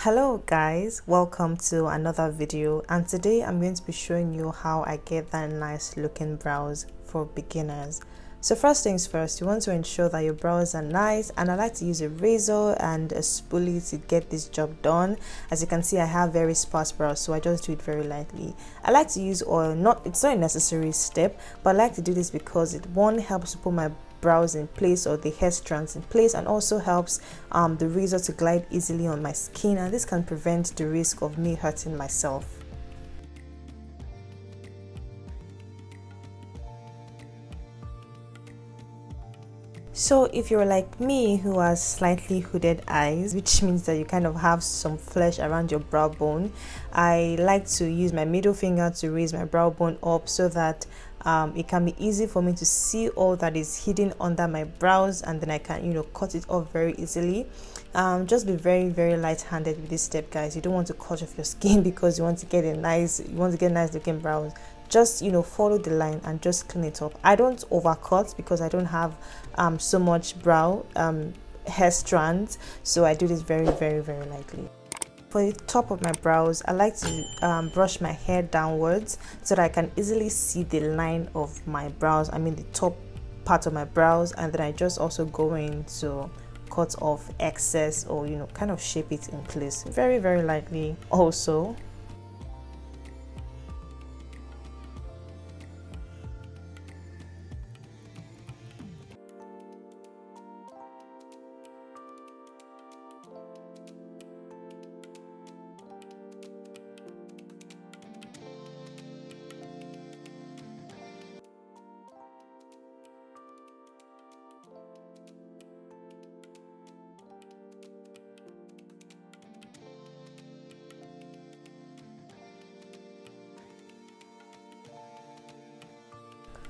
Hello guys, welcome to another video, and today I'm going to be showing you how I get that nice looking brows for beginners. So first things first, you want to ensure that your brows are nice, and I like to use a razor and a spoolie to get this job done. As you can see, I have very sparse brows, so I just do it very lightly. I like to use oil. It's not a necessary step, but I like to do this because it helps to put my brows in place or the hair strands in place, and also helps the razor to glide easily on my skin, and this can prevent the risk of me hurting myself. So if you're like me who has slightly hooded eyes, which means that you kind of have some flesh around your brow bone, I like to use my middle finger to raise my brow bone up so that it can be easy for me to see all that is hidden under my brows, and then I can cut it off very easily. Just be very light-handed with this step, guys. You don't want to cut off your skin because you want to get nice looking brows. Just follow the line and just clean it up. I don't overcut because I don't have so much brow hair strands, so I do this very lightly. For the top of my brows, I like to brush my hair downwards so that I can easily see the line of my brows, the top part of my brows, and then I just also go in to cut off excess or kind of shape it in place very lightly also.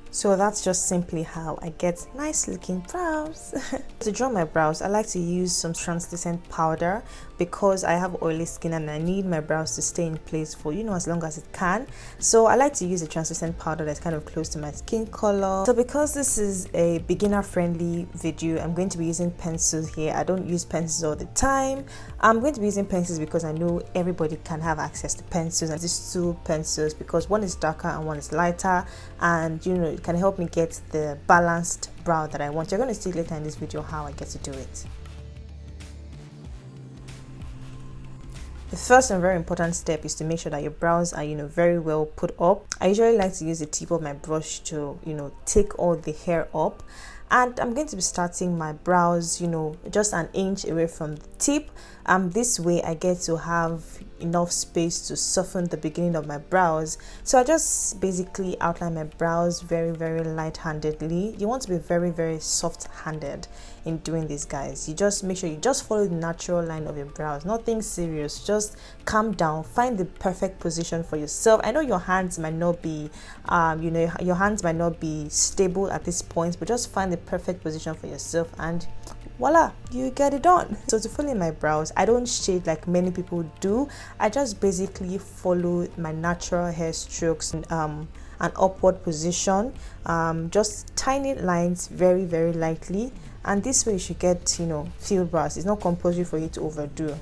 So that's just simply how I get nice looking brows. To draw my brows, I like to use some translucent powder because I have oily skin and I need my brows to stay in place for as long as it can. So I like to use a translucent powder that's kind of close to my skin color. So because this is a beginner friendly video, I'm going to be using pencils here. I don't use pencils all the time. I'm going to be using pencils because I know everybody can have access to pencils, and these two pencils, because one is darker and one is lighter, and it can help me get the balanced brow that I want. You're going to see later in this video how I get to do it. The first and very important step is to make sure that your brows are very well put up. I usually like to use the tip of my brush to take all the hair up, and I'm going to be starting my brows just an inch away from the tip. This way I get to have enough space to soften the beginning of my brows. So I just basically outline my brows very light-handedly. You want to be very soft-handed in doing this, guys. You just make sure you just follow the natural line of your brows, nothing serious. Just calm down, find the perfect position for yourself. I know your hands might not be your hands might not be stable at this point, but just find the perfect position for yourself and voila, you get it done. So to fill in my brows, I don't shade like many people do. I just basically follow my natural hair strokes in an upward position, just tiny lines very lightly, and this way you should get filled brows. It's not compulsory for you to overdo.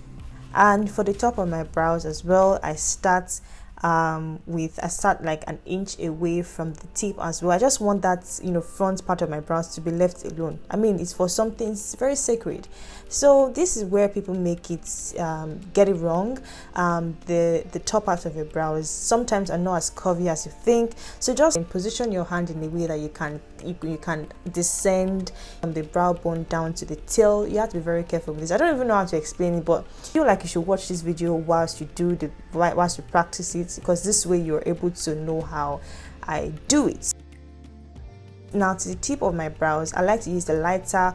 And for the top of my brows as well, I start like an inch away from the tip as well. I just want that front part of my brows to be left alone. It's for something very sacred. So this is where people make it get it wrong. The top part of your brows sometimes are not as curvy as you think, so just position your hand in a way that you can descend from the brow bone down to the tail. You have to be very careful with this. I don't even know how to explain it, but I feel like you should watch this video whilst you practice it, because this way you're able to know how I do it. Now to the tip of my brows, I like to use the lighter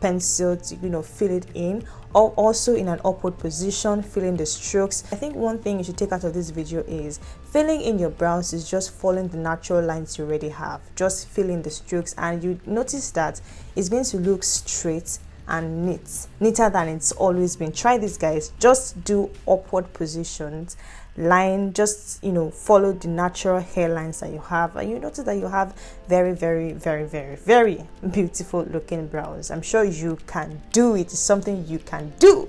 pencil to fill it in, or also in an upward position, filling the strokes. I think one thing you should take out of this video is filling in your brows is just following the natural lines you already have, just filling the strokes, and you notice that it's going to look straight and neater than it's always been. Try this, guys. Just do upward positions, line, just follow the natural hairlines that you have, and you notice that you have very beautiful looking brows. I'm sure you can do it. It's something you can do.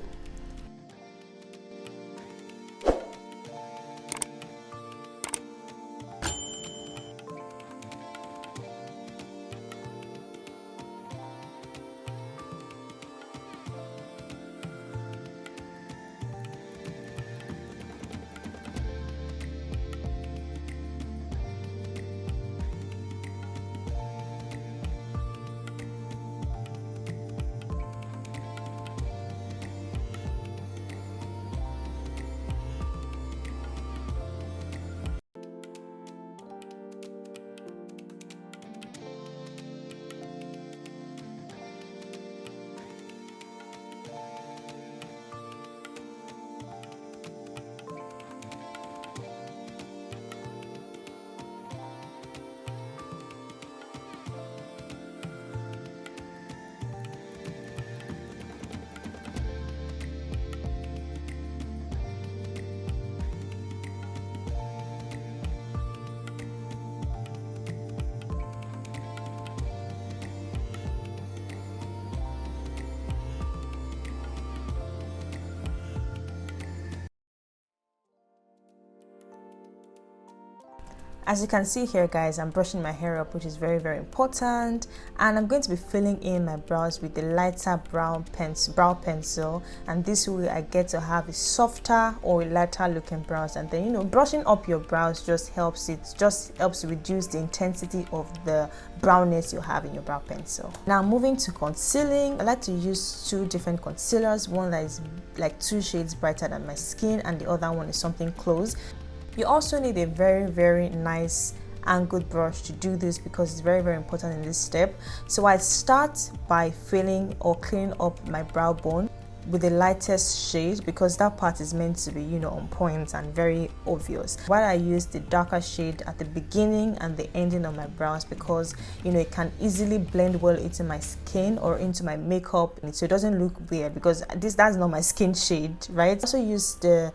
As you can see here guys, I'm brushing my hair up, which is very, very important, and I'm going to be filling in my brows with the lighter brow pencil, and this way I get to have a softer or a lighter looking brows. And then, you know, brushing up your brows just helps to reduce the intensity of the brownness you have in your brow pencil. Now moving to concealing, I like to use two different concealers, one that is like 2 shades brighter than my skin and the other one is something close. You also need a very, very nice angled brush to do this because it's very, very important in this step. So I start by filling or cleaning up my brow bone with the lightest shade because that part is meant to be, you know, on point and very obvious, while I use the darker shade at the beginning and the ending of my brows because, you know, it can easily blend well into my skin or into my makeup, so it doesn't look weird because that's not my skin shade, right? I also use the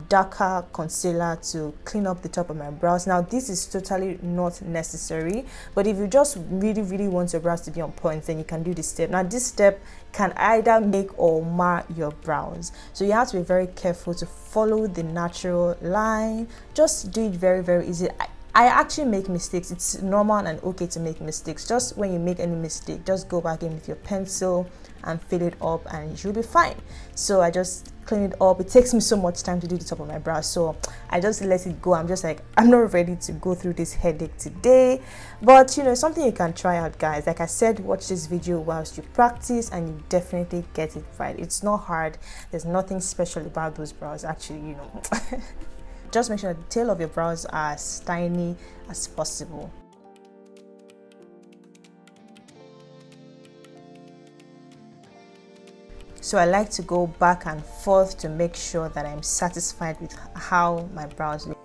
darker concealer to clean up the top of my brows. Now this is totally not necessary, but if you just really, really want your brows to be on point, then you can do this step. Now this step can either make or mar your brows, so you have to be very careful to follow the natural line. Just do it very, very easy. I actually make mistakes. It's normal and okay to make mistakes. Just when you make any mistake, just go back in with your pencil and fill it up and you'll be fine. So I just clean it up. It takes me so much time to do the top of my brow, so I just let it go. I'm just like, I'm not ready to go through this headache today, but you know, something you can try out guys. Like I said, watch this video whilst you practice and you definitely get it right. It's not hard. There's nothing special about those brows actually, you know. Just make sure the tail of your brows are as tiny as possible. So I like to go back and forth to make sure that I'm satisfied with how my brows look.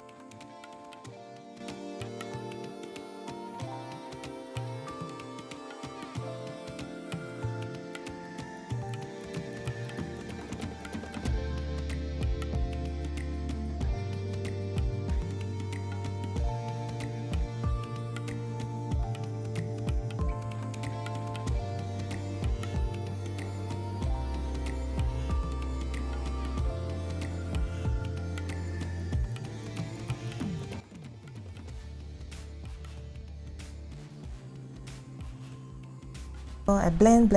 I blend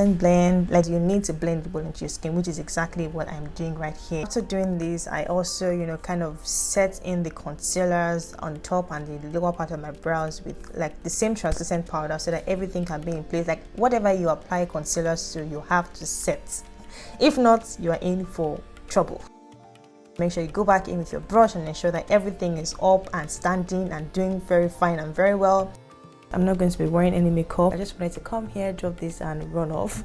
like you need to blend well into your skin, which is exactly what I'm doing right here. After doing this, I also, you know, kind of set in the concealers on top and the lower part of my brows with like the same translucent powder so that everything can be in place. Like whatever you apply concealers to, you have to set. If not, you are in for trouble. Make sure you go back in with your brush and ensure that everything is up and standing and doing very fine and very well. I'm not going to be wearing any makeup. I just wanted to come here, drop this and run off.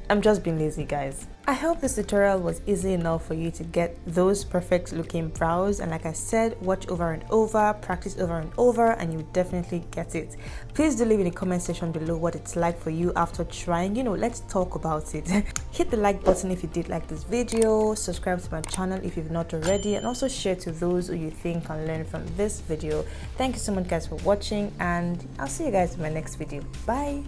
I'm just being lazy guys. I hope this tutorial was easy enough for you to get those perfect looking brows, and like I said, watch over and over, practice over and over, and you definitely get it. Please do leave in the comment section below what it's like for you after trying. You know, let's talk about it. Hit the like button if you did like this video, subscribe to my channel if you've not already, and also share to those who you think can learn from this video. Thank you so much guys for watching, and I'll see you guys in my next video. Bye.